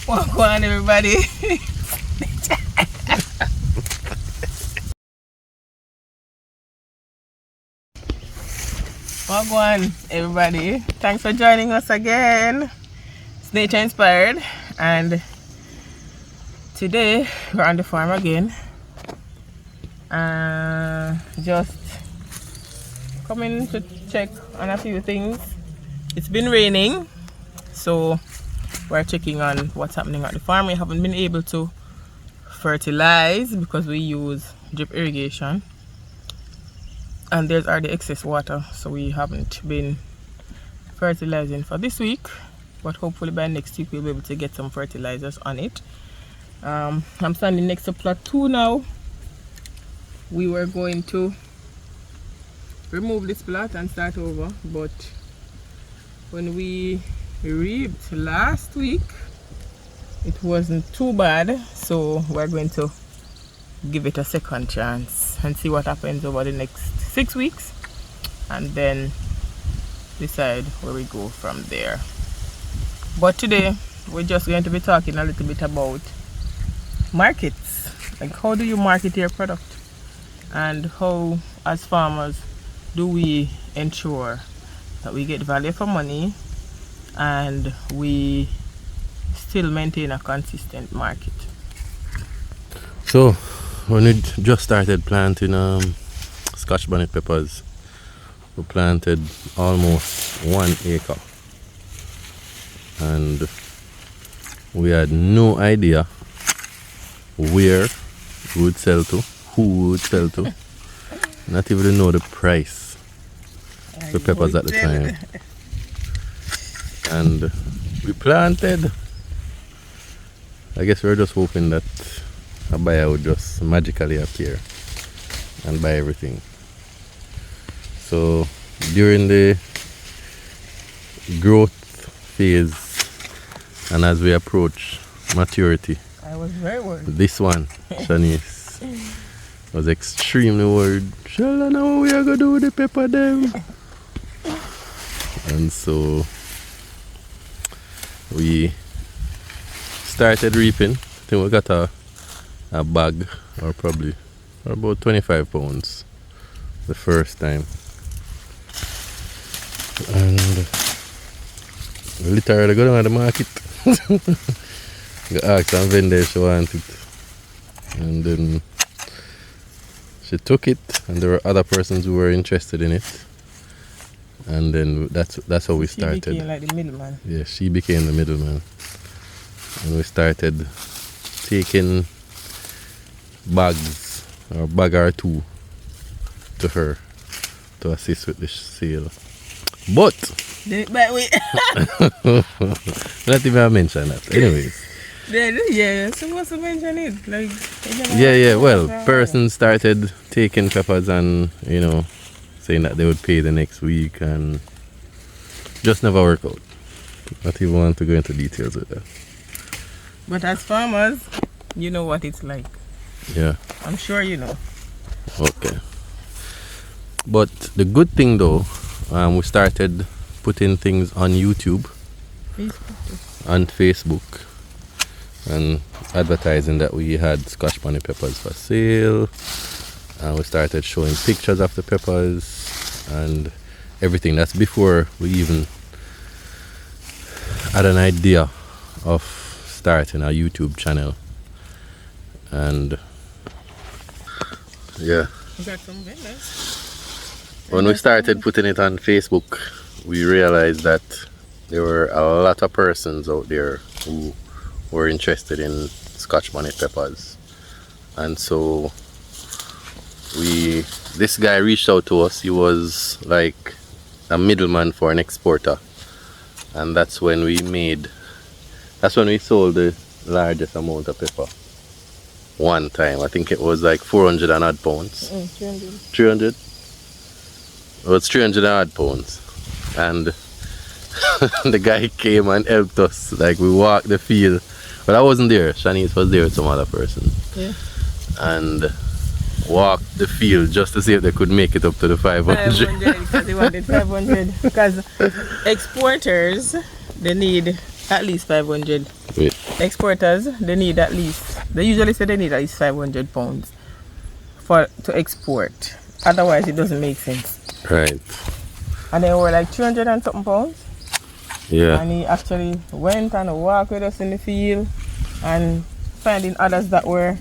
Welcome on, everybody. Welcome on, everybody. Thanks for joining us again. It's Nature Inspired, and today we're on the farm again. Just coming to check on a few things. It's been raining, so we're checking on what's happening at the farm. We haven't been able to fertilize because we use drip irrigation, and there's already excess water, so we haven't been fertilizing for this week, but hopefully by next week we'll be able to get some fertilizers on it. I'm standing next to plot 2 now. We were going to remove this plot and start over, but when we reaped last week it wasn't too bad, so we're going to give it a second chance and see what happens over the next 6 weeks, and then decide where we go from there. But today we're just going to be talking a little bit about markets, like how do you market your product, and how as farmers do we ensure that we get value for money and we still maintain a consistent market. So when we just started planting Scotch bonnet peppers, we planted almost 1 acre, and we had no idea where we would sell to, who we would sell to, not even know the price for peppers at the time. And we planted. I guess we were just hoping that a buyer would just magically appear and buy everything. So during the growth phase and as we approach maturity, I was very worried. this one, Shanice, was extremely worried. Shall I know what we are going to do with the pepper them? And so we started reaping. I think we got a bag, or probably about 25 pounds the first time. And we literally got on the market. Got asked some vendor if she wanted it, and then she took it, and there were other persons who were interested in it, and then that's how we started. She became like the middleman. Yeah, she became the middleman, and we started taking bags, or bag or 2, to her to assist with the sale. But not even mention that. Anyways. Yeah, supposed to mention it. Like, Yeah. Well, persons started taking peppers and, saying that they would pay the next week, and just never work out. Not even want to go into details with that. But as farmers, you know what it's like. Yeah. I'm sure you know. Okay. But the good thing though, we started putting things on YouTube, and Facebook, and advertising that we had Scotch bonnet peppers for sale, and we started showing pictures of the peppers and everything. That's before we even had an idea of starting a YouTube channel. And yeah, We got some vendors. when we started putting it on Facebook, we realized that there were a lot of persons out there who were interested in Scotch bonnet peppers, and so this guy reached out to us. He was like a middleman for an exporter, and that's when we sold the largest amount of pepper one time. I think it was like 400 and odd pounds. 300. It was 300 and odd pounds, and the guy came and helped us. Like, we walked the field, but I wasn't there. Shanice was there with some other person. Yeah. And walked the field just to see if they could make it up to the 500. 500, because they wanted 500. Because exporters, they need at least 500. Wait. exporters, they need at least, they usually say they need at least 500 pounds to export. Otherwise, it doesn't make sense. Right. And they were like 300 and something pounds. Yeah. And he actually went and walked with us in the field and finding others that were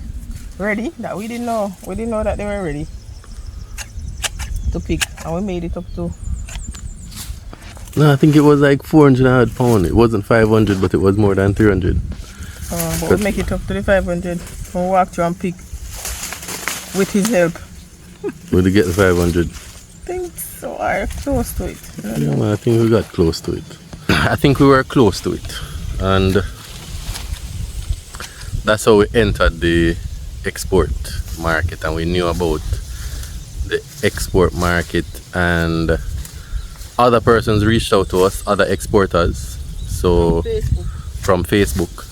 ready that we didn't know. We didn't know that they were ready to pick, and we made it up to. No, I think it was like 400 odd pound. It wasn't 500, but it was more than 300. But we make it up to the 500. We walked through and pick with his help. Would get the 500? I think so, or close to it. Yeah, man, I think we got close to it. I think we were close to it, and that's how we entered the export market, and we knew about the export market, and other persons reached out to us, other exporters, so from Facebook.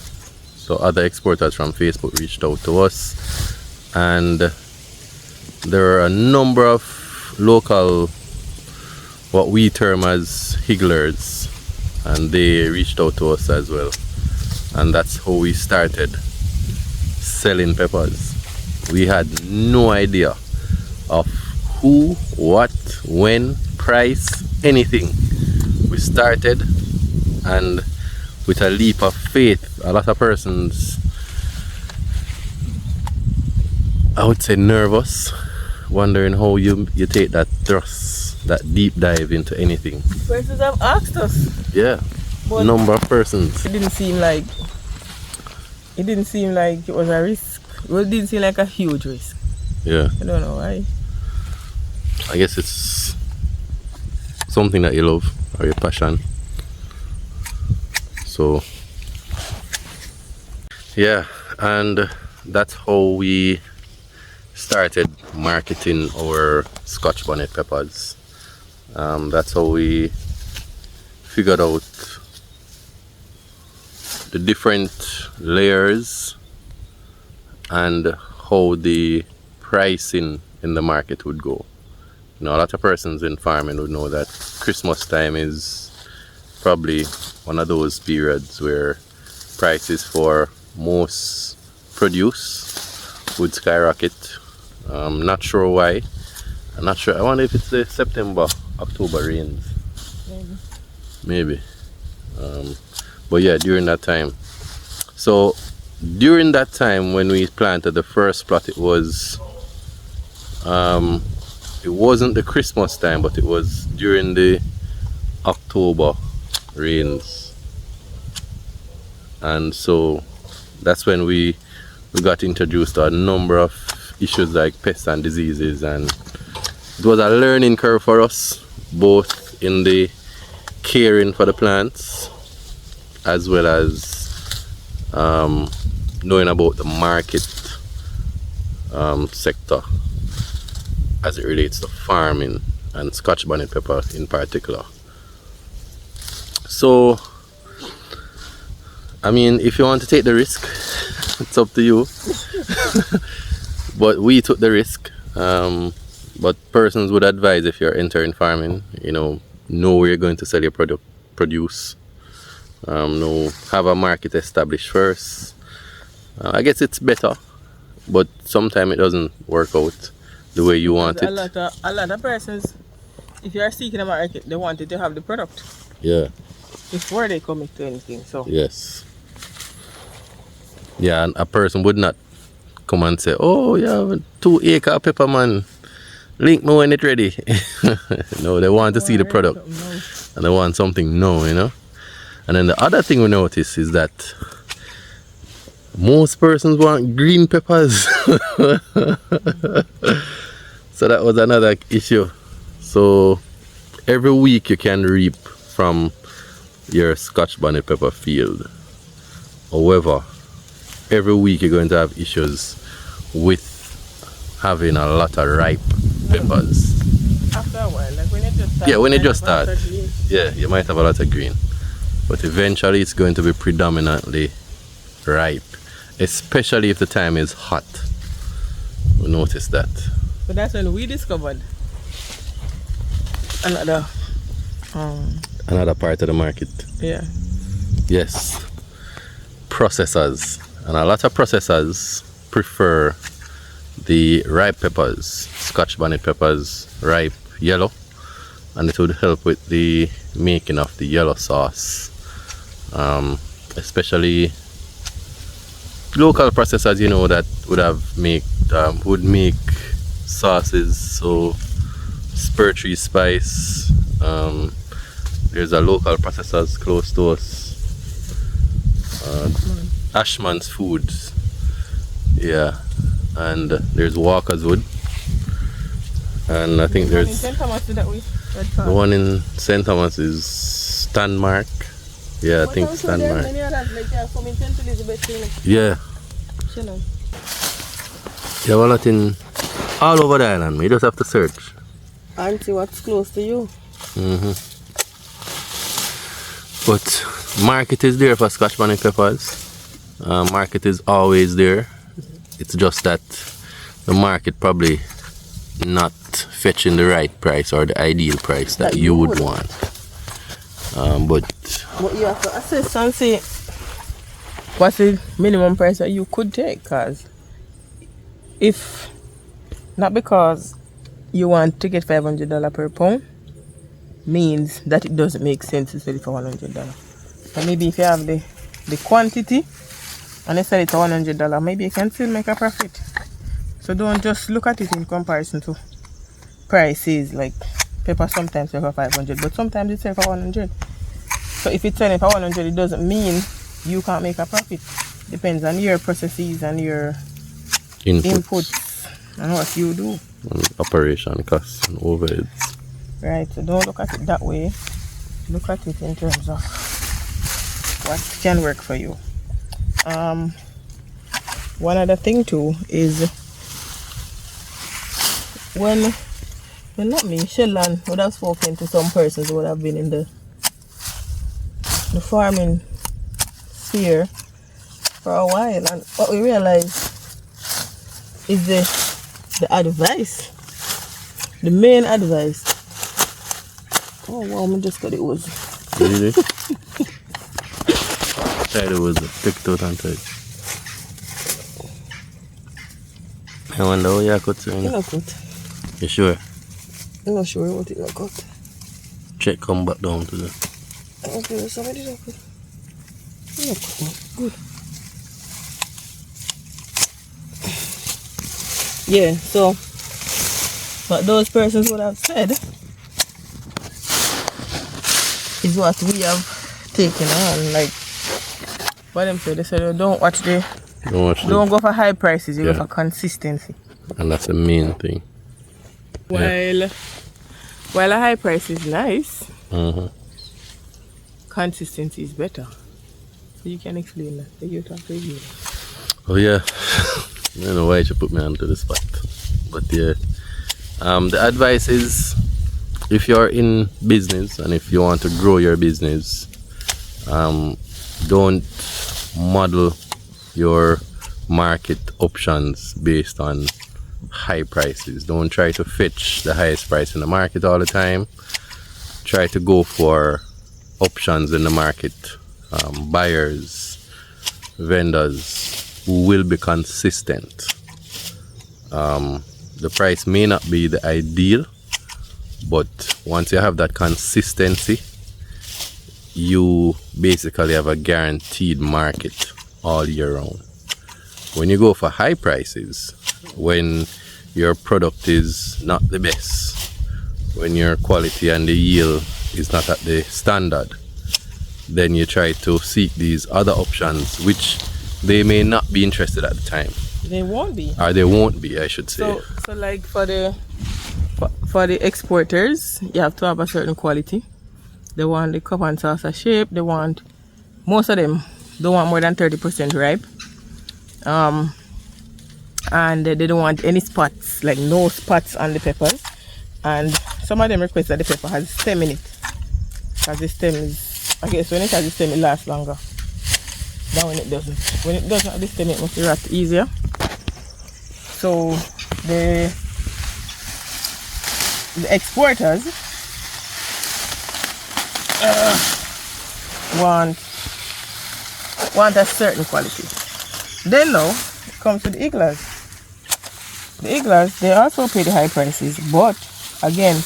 So other exporters from Facebook reached out to us, and there are a number of local, what we term as higglers, and they reached out to us as well, and that's how we started selling peppers. We had no idea of who, what, when, price, anything. We started, and with a leap of faith, a lot of persons, I would say, nervous, wondering how you take that thrust, that deep dive into anything. Persons have asked us. Yeah, but number of persons. It didn't seem like it was a risk. It didn't seem like a huge risk. Yeah. I don't know why. I guess it's something that you love or your passion. So yeah, and that's how we started marketing our Scotch bonnet peppers. That's how we figured out the different layers and how the pricing in the market would go. You know, a lot of persons in farming would know that Christmas time is probably one of those periods where prices for most produce would skyrocket. I'm not sure why. I'm not sure. I wonder if it's the September, October rains. Maybe. But yeah, during that time. So during that time when we planted the first plot, it was it wasn't the Christmas time, but it was during the October rains, and so that's when we got introduced to a number of issues like pests and diseases, and it was a learning curve for us, both in the caring for the plants as well as knowing about the market sector as it relates to farming and Scotch bonnet pepper in particular. So I mean, if you want to take the risk, it's up to you. But we took the risk. But persons would advise, if you're entering farming, know where you're going to sell your produce. Have a market established first. I guess it's better, but sometimes it doesn't work out the way you want it. A lot of persons, if you are seeking a market, they wanted to have the product. Yeah. Before they commit to anything. So yes. Yeah, and a person would not come and say, "Oh, yeah, 2 acre of pepper, man. Link me when it's ready." No, they want to see the product, and they want something now, And then the other thing we notice is that most persons want green peppers. So that was another issue. So every week you can reap from your Scotch bonnet pepper field. However, every week you're going to have issues with having a lot of ripe peppers. After a while, like when it just starts. Yeah, when it just starts. Yeah, you might have a lot of green. But eventually it's going to be predominantly ripe. Especially if the time is hot. We notice that. So that's when we discovered another part of the market. Yeah. Yes. processors, and a lot of processors prefer the ripe peppers, Scotch bonnet peppers, ripe yellow, and it would help with the making of the yellow sauce. Especially local processors, you know, that would make sauces. So Spur Tree Spice, there's a local processors close to us, Ashman's Foods, yeah, and there's Walker's Wood, and I think there's the one in St. Thomas is Stanmark. Yeah, I think Stanmark. Yeah. You have a lot in all over the island. You just have to search and see what's close to you. But market is there for Scotch bonnet peppers. Market is always there. It's just that the market probably not fetching the right price or the ideal price that you would want. But you have to assess and see what's the minimum price that you could take. Because if not, because you want to get $500 per pound, means that it doesn't make sense to sell it for $100. So maybe if you have the quantity and you sell it for $100, maybe you can still make a profit. So don't just look at it in comparison to prices. Like pepper sometimes sell for 500, but sometimes it sell for 100. So if it's selling for 100, it doesn't mean you can't make a profit. Depends on your processes and your inputs and what you do. And operation costs and overheads. Right, so don't look at it that way. Look at it in terms of what can work for you. One other thing too is when not me, Shellan would have spoken to some persons who would have been in the farming sphere for a while, and what we realize is the advice, the main advice. Oh wow, I just got it was. Really? Tried it was picked out and tried. I wonder how you cut it. It's not cut. You sure? I'm not sure what it not cut. Check, come back down to the. Okay, somebody not cut. It's not cut, man. Good. Yeah, so what those persons would have said is what we have taken on. Like what them said, they said don't go for high prices, you go for consistency. And that's the main thing. While a high price is nice, consistency is better. So you can explain that. You talk to you. Oh yeah. I don't know why you should put me onto the spot. But yeah. The advice is, if you're in business and if you want to grow your business, don't model your market options based on high prices. Don't try to fetch the highest price in the market all the time. Try to go for options in the market, buyers, vendors who will be consistent. The price may not be the ideal, but once you have that consistency, you basically have a guaranteed market all year round. When you go for high prices, when your product is not the best, when your quality and the yield is not at the standard, then you try to seek these other options which they may not be interested at the time. They won't be. Or they won't be, I should say. So like for the exporters, you have to have a certain quality. They want the cup and saucer shape. They want, most of them don't want more than 30% ripe. And they don't want any spots, like no spots on the peppers. And some of them request that the pepper has stem in it, because the stem is, I guess when it has the stem it lasts longer than when it doesn't. When it doesn't have the stem it must rot easier. So the exporters want want a certain quality. Then now it comes to the iglas. The iglas, they also pay the high prices, but again,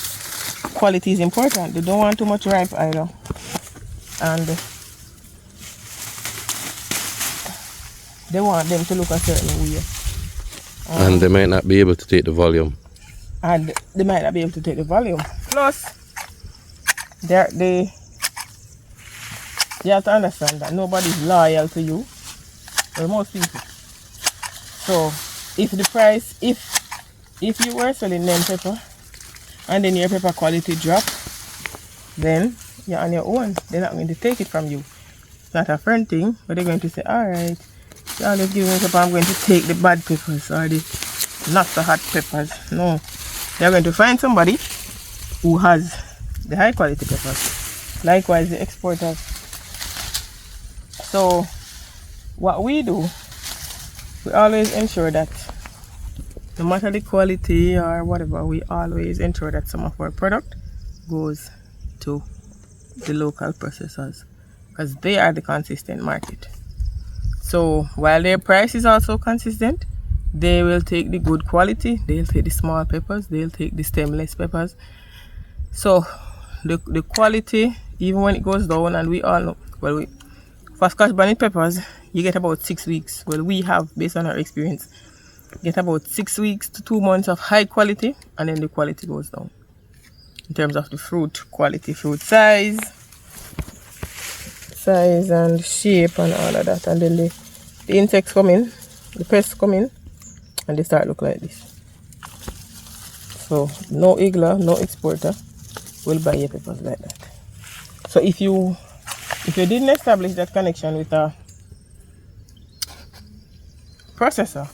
quality is important. They don't want too much ripe either, and they want them to look a certain way. And they might not be able to take the volume. And they might not be able to take the volume. Plus, you have to understand that nobody's loyal to you. Well, most people. So, if the price, if you were selling them pepper, and then your pepper quality drop, then you're on your own. They're not going to take it from you. It's not a friend thing, but they're going to say, alright, you always give me pepper, I'm going to take the bad peppers or the not so hot peppers. No. They're going to find somebody who has the high quality peppers. Likewise, the exporters. So, what we do, we always ensure that no matter the quality or whatever, we always ensure that some of our product goes to the local processors, because they are the consistent market. So while their price is also consistent, they will take the good quality, they'll take the small peppers, they'll take the stemless peppers. So the quality, even when it goes down, and we all know, well, for Scotch bonnet peppers, you get about 6 weeks. Well, we have, based on our experience, get about 6 weeks to 2 months of high quality, and then the quality goes down in terms of the fruit quality, fruit size and shape and all of that. And then the insects come in, the pests come in, and they start look like this. So no igler, no exporter will buy your peppers like that. So if you didn't establish that connection with a processor,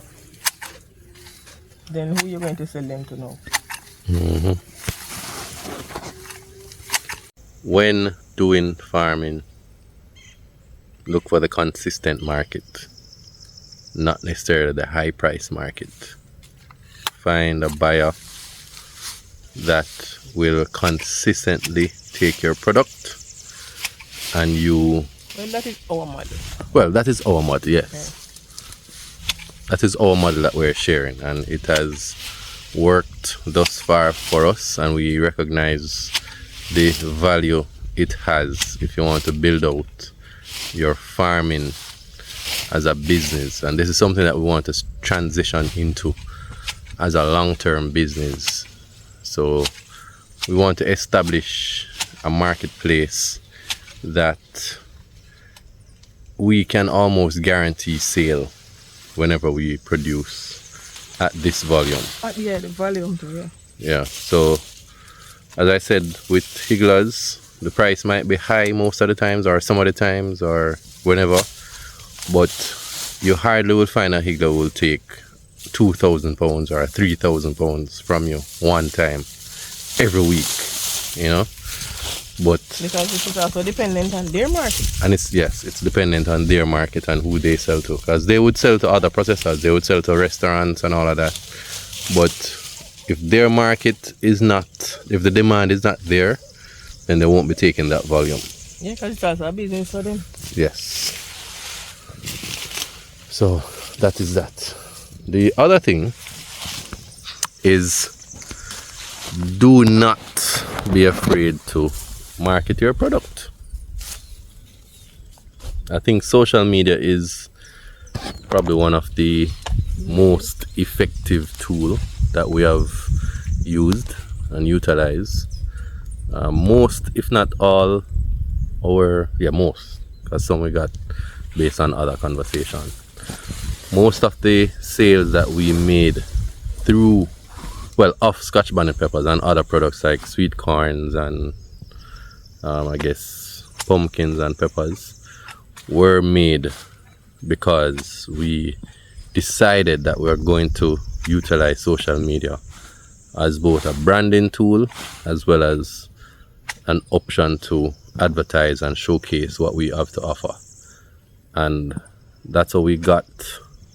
then who are you going to sell them to now? Mm-hmm. When doing farming, look for the consistent market, not necessarily the high price market. Find a buyer that will consistently take your product, and you... Well, that is our model. Well, that is our model, yes. Okay. That is our model that we're sharing, and it has worked thus far for us, and we recognize the value it has if you want to build out your farming as a business. And this is something that we want to transition into as a long-term business. So we want to establish a marketplace that we can almost guarantee sale whenever we produce at this volume. Yeah, the volume too, yeah. Yeah, so as I said, with higglers, the price might be high most of the times, or some of the times, or whenever, but you hardly will find a higgler who will take 2,000 pounds or 3,000 pounds from you one time every week, you know. But because it is also dependent on their market. And it's dependent on their market and who they sell to, because they would sell to other processors, they would sell to restaurants and all of that. But if their market is not, if the demand is not there, then they won't be taking that volume. Yeah, because it's also a business for them. Yes. So that is that. The other thing is, do not be afraid to market your product. I think social media is probably one of the most effective tool that we have used and utilized. Most, if not all, most, because some we got based on other conversations. Most of the sales that we made through, of Scotch bonnet peppers and other products like sweet corns and I guess pumpkins and peppers were made because we decided that we are going to utilize social media as both a branding tool as well as an option to advertise and showcase what we have to offer. And that's how we got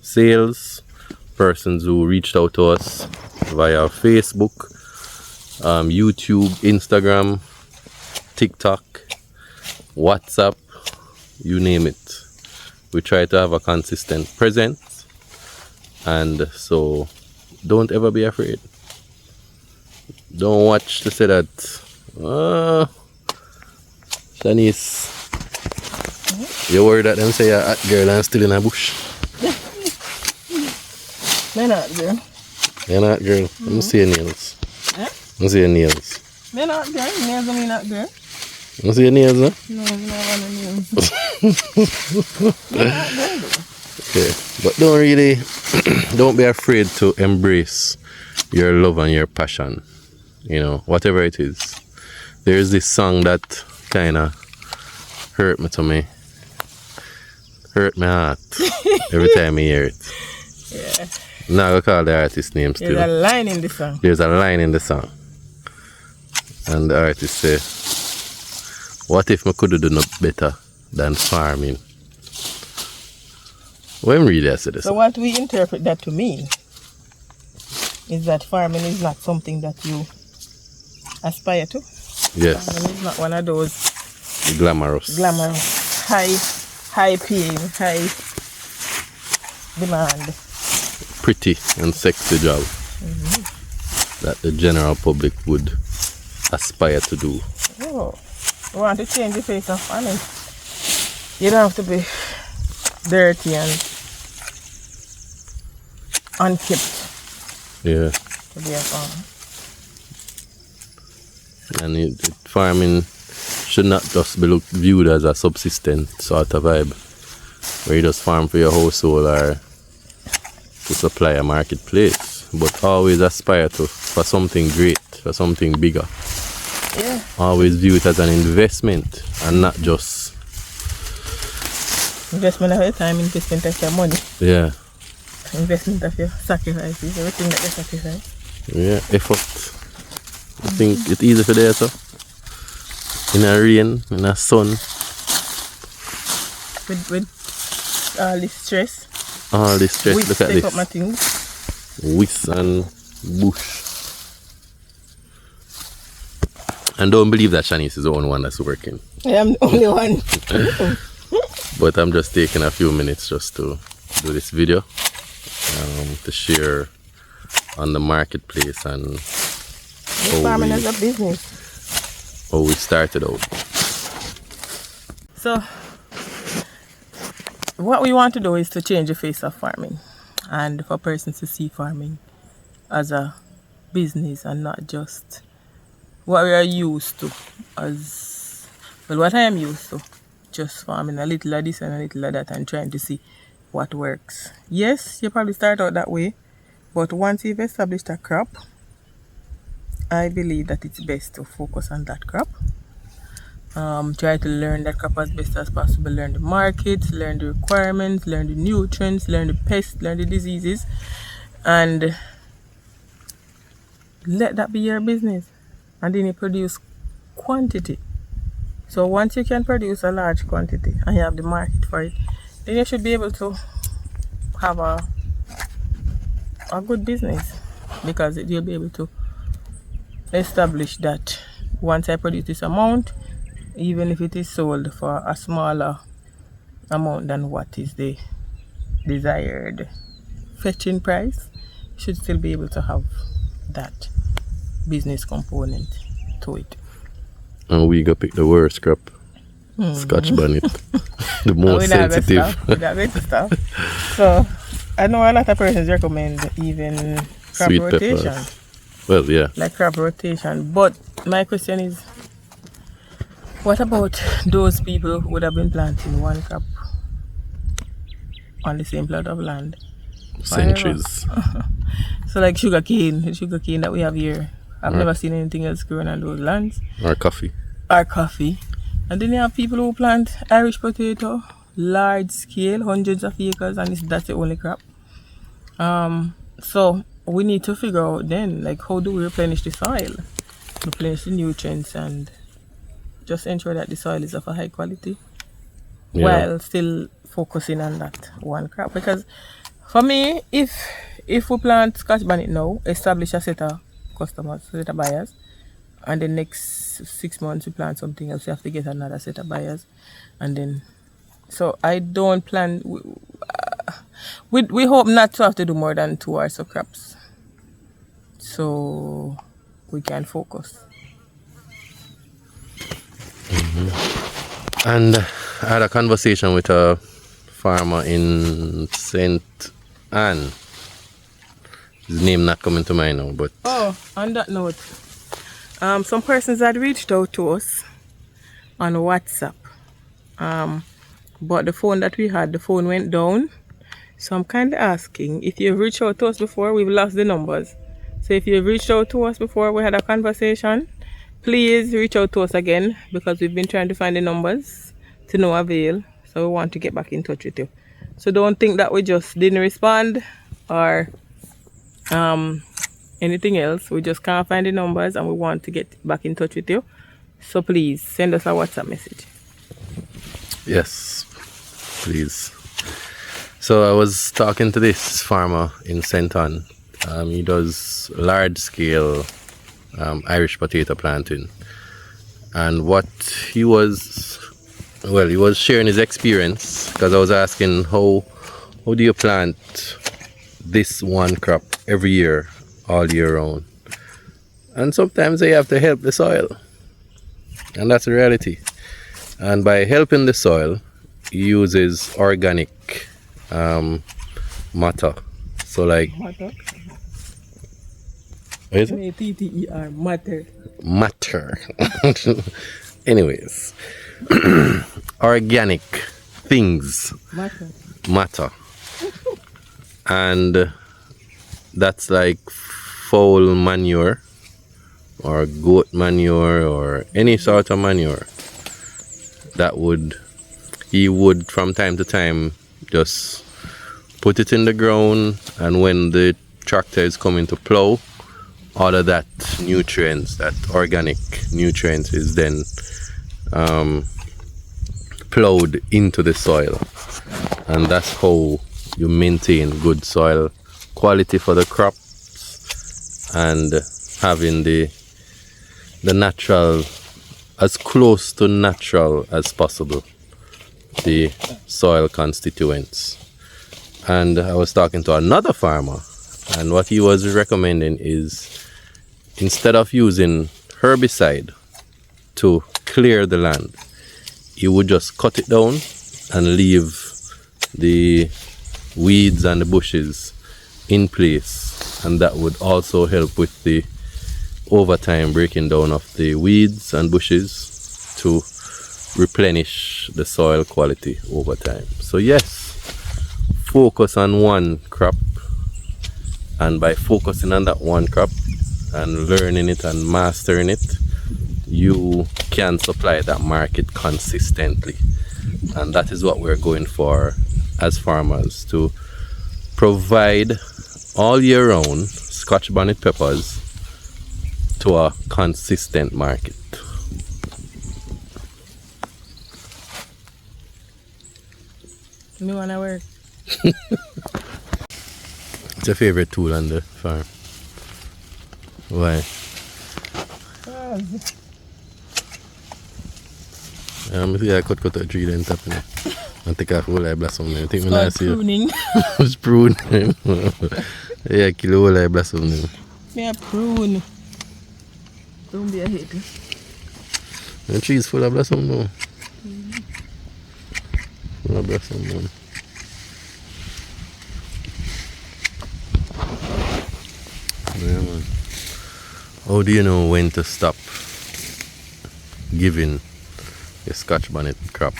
sales, persons who reached out to us via Facebook, YouTube, Instagram, TikTok, WhatsApp, you name it. we try to have a consistent presence, and so don't ever be afraid. Don't watch to say that Shanice, you worried that them say you're a hot girl and still in a bush. Me not girl. You're not girl. Let me see your nails. Eh? Let me see your nails. Me not girl. Nails me not girl. Let me see your nails, huh? No, me not want no nails. Me not girl though. Okay. But don't be afraid to embrace your love and your passion. You know, whatever it is. There's this song that kind of hurt my heart every time I hear it. Yeah. Now I call the artist name still. There's a line in the song. There's a line in the song. And the artist say, what if I could do no better than farming? When really I said this? So what we interpret that to mean is that farming is not something that you aspire to. Yes. Farming is not one of those Glamorous, high paying, high demand. pretty and sexy job that the general public would aspire to do. Oh, you want to change the face of farming? You don't have to be dirty and unkept Yeah. to be a farmer. And farming should not just be viewed as a subsistence sort of vibe, where you just farm for your household or to supply a marketplace, but always aspire for something great, for something bigger. Yeah. Always view it as an investment and not just Investment of your time, investment of your money, investment of your sacrifices, everything that you sacrifice. effort. I think it's easy for there, so in a rain, in a sun, With all this stress. all this stress. With Look at take up my this things. whisk and bush. And don't believe that Shanice is the only one that's working. I am the only one. But I'm just taking a few minutes just to do this video, to share on the marketplace and Farming is a business. how we started out. So, what we want to do is to change the face of farming and for persons to see farming as a business and not just what we are used to as, well, what I am used to, just farming a little of this and a little of that and trying to see what works. Yes, you probably start out that way, but once you've established a crop, I believe that it's best to focus on that crop. Try to learn that crop as best as possible. Learn the markets, learn the requirements, learn the nutrients, learn the pests, learn the diseases, and let that be your business. And then you produce quantity. So once you can produce a large quantity and you have the market for it, then you should be able to have a good business, because you'll be able to establish that once I produce this amount, even if it is sold for a smaller amount than what is the desired fetching price, you should still be able to have that business component to it. And we go pick the worst crop. Scotch bonnet. The most sensitive. That good stuff. So I know a lot of persons recommend even crop Sweet rotation. peppers. Well, yeah. Like crop rotation. But my question is, what about those people who would have been planting one crop on the same plot of land? Centuries. So like sugarcane that we have here. I've never seen anything else growing on those lands. Or coffee. And then you have people who plant Irish potato, large scale, hundreds of acres, and that's the only crop. So we need to figure out then, like, how do we replenish the soil, replenish the nutrients, and just ensure that the soil is of a high quality, while still focusing on that one crop. Because for me, if we plant Scotch bonnet now, establish a set of customers, set of buyers, and the next 6 months we plant something else, we have to get another set of buyers, and then So I don't plan. We hope not to have to do more than 2 or so crops, so we can focus. And I had a conversation with a farmer in St. Anne. His name not coming to mind now, but Oh, on that note, some persons had reached out to us on WhatsApp, but the phone that we had, the phone went down. So I'm kind of asking, if you've reached out to us before, we've lost the numbers. So if you've reached out to us before, we had a conversation, please reach out to us again, because we've been trying to find the numbers to no avail. So we want to get back in touch with you. So don't think that we just didn't respond or anything else. We just can't find the numbers and we want to get back in touch with you. So please send us a WhatsApp message. yes, please. So I was talking to this farmer in St. Anne. He does large scale Irish potato planting. And what he was sharing his experience, because I was asking how do you plant this one crop every year, all year round? And sometimes they have to help the soil. And that's the reality. And by helping the soil, he uses organic matter. So like Matter? what is it? M-A-T-T-E-R, matter. Matter. Anyways, organic things matter. And that's like fowl manure or goat manure or any sort of manure that he would from time to time just put it in the ground, and when the tractor is coming to plow, all of that nutrients, that organic nutrients, is then plowed into the soil. And that's how you maintain good soil quality for the crops and having the natural, as close to natural as possible, the soil constituents. And I was talking to another farmer, and what he was recommending is, instead of using herbicide to clear the land, he would just cut it down and leave the weeds and the bushes in place, and that would also help with the overtime breaking down of the weeds and bushes to replenish the soil quality over time. So yes, focus on one crop, and by focusing on that one crop and learning it and mastering it, you can supply that market consistently. And that is what we're going for as farmers, to provide all year round Scotch bonnet peppers to a consistent market. Me wanna work. What's your favorite tool on the farm? Why? I cut a tree then tap in it. And take off whole eye blossom. I think when I see pruning. it's pruning. Yeah, kill whole eye blossom. Me a prune. Don't be a hater. The tree is full of blossom now. Full of blossom now. Yeah, man. How do you know when to stop giving your Scotch bonnet crop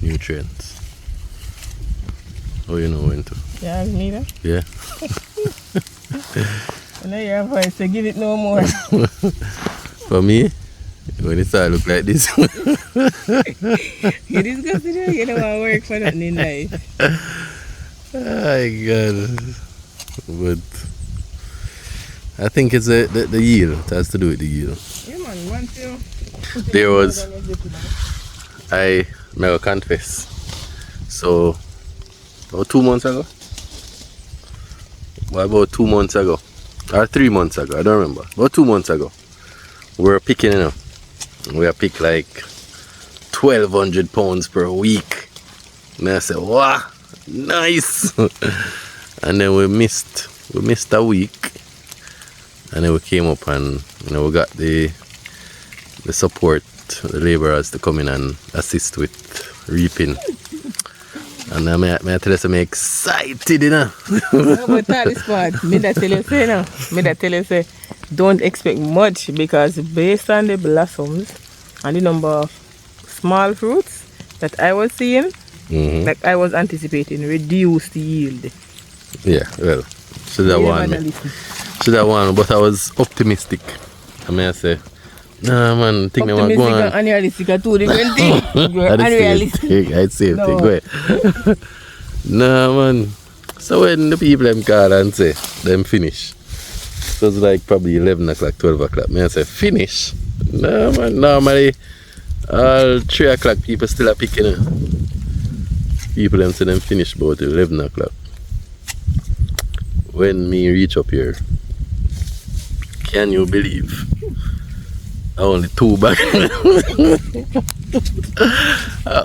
nutrients? How do you know when to? Yeah, Nita. Yeah. When I hear your voice, say give it no more. For me, when it start look like this. You disgusted, you don't want to work for nothing in life. My God. But I think it's the yield. It has to do with the yield. Yeah, man, once you put it There in was, the water and you I may confess. So, about 2 months ago? Well, about 2 months ago. Or 3 months ago, I don't remember. About 2 months ago. We were picking, We are pick like 1,200 pounds per week. And I said, wow, nice. And then we missed a week. And then we came up and we got the support, the laborers to come in and assist with reaping. And I tell you, I'm excited, you know. But that is part. Me that tell you say, don't expect much, because based on the blossoms and the number of small fruits that I was seeing, like I was anticipating reduced yield. Yeah, well, should have won, but I was optimistic. I say, nah man, think they want to go on. Optimistic and unrealistic are two different things. You're unrealistic. I'd say thing. Go ahead. Nah man. So when the people them call and say them finish, it was like probably 11 o'clock, 12 o'clock. I say finish. Nah man, normally all 3 o'clock people still are picking. People them say them finish about 11 o'clock. When me reach up here, can you believe? Only 2 bags.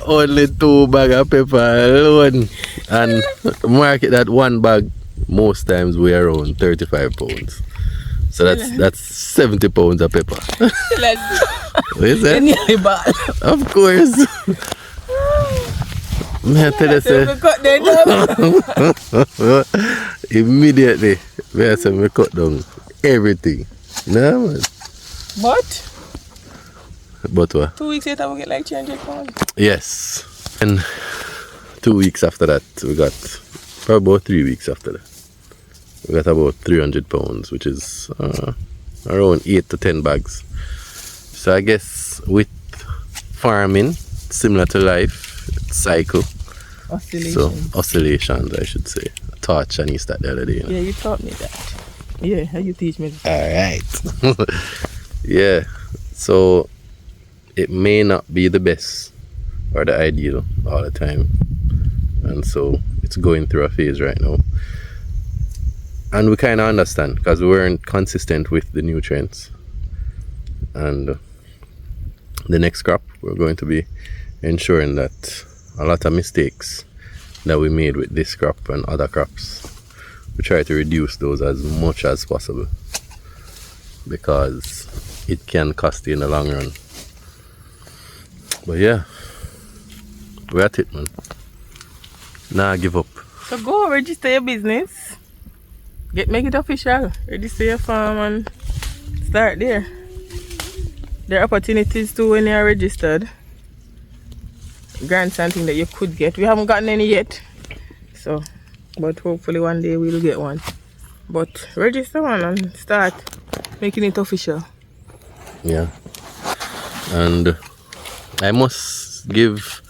Only 2 bags of pepper alone. And market that 1 bag, most times we around 35 pounds. So that's 70 pounds of pepper. What is that? Of course. I tell you, immediately, I say we cut down everything. No man. But what? 2 weeks later we get like 300 pounds. Yes. And 2 weeks after that we got, probably about 3 weeks after that, we got about 300 pounds, which is around 8 to 10 bags. So I guess with farming, similar to life, it's cycle. Oscillations. So oscillations, I should say. I taught Chinese that the other day. Yeah, you taught me that. Yeah, how you teach me that? Alright. Yeah. So it may not be the best or the ideal all the time. And so it's going through a phase right now. And we kind of understand, because we weren't consistent with the nutrients. And the next crop, we're going to be ensuring that a lot of mistakes that we made with this crop and other crops, we try to reduce those as much as possible, because it can cost you in the long run. But yeah, we're at it, man. Nah, give up. So go register your business, make it official, register your farm and start there. There are opportunities too when you're registered. Grants and things that you could get. We haven't gotten any yet, so but hopefully one day we'll get one. But register one and start making it official. Yeah. And I must give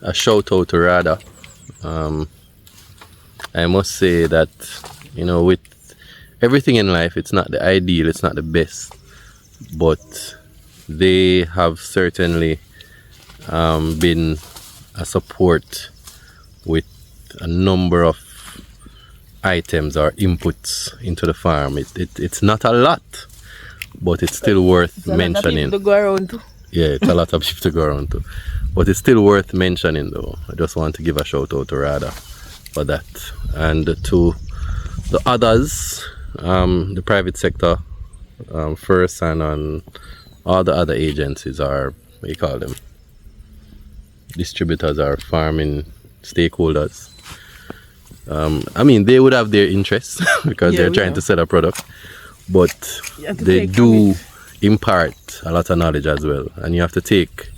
a shout out to Radha. I must say that, you know, with everything in life, it's not the ideal, it's not the best, but they have certainly been a support with a number of items or inputs into the farm. It's not a lot, but it's still worth mentioning. To go around to. Yeah, it's a lot of people to go around to, but it's still worth mentioning though. I just want to give a shout out to Radha for that, and to the others, the private sector, first, and on all the other agencies, are, what do you call them, distributors or farming stakeholders. I mean, they would have their interests because they're trying to sell a product, but they do impart a lot of knowledge as well, and you have to take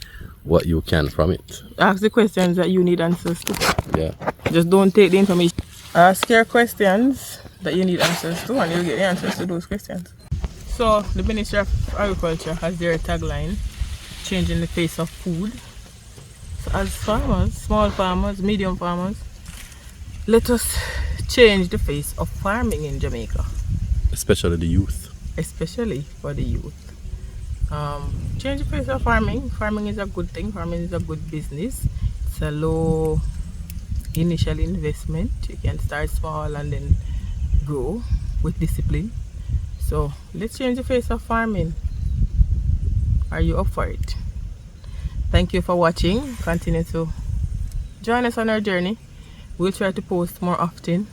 what you can from it. Ask the questions that you need answers to. Yeah. Just don't take the information. Ask your questions that you need answers to, and you'll get the answers to those questions. So the Ministry of Agriculture has their tagline, changing the face of food. So as farmers, small farmers, medium farmers, let us change the face of farming in Jamaica. Especially the youth. Especially for the youth. Change the face of farming. Farming is a good thing. Farming is a good business. It's a low initial investment. You can start small and then grow with discipline. So let's change the face of farming. Are you up for it? Thank you for watching. Continue to join us on our journey. We'll try to post more often.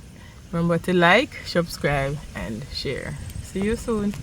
Remember to like, subscribe, and share. See you soon.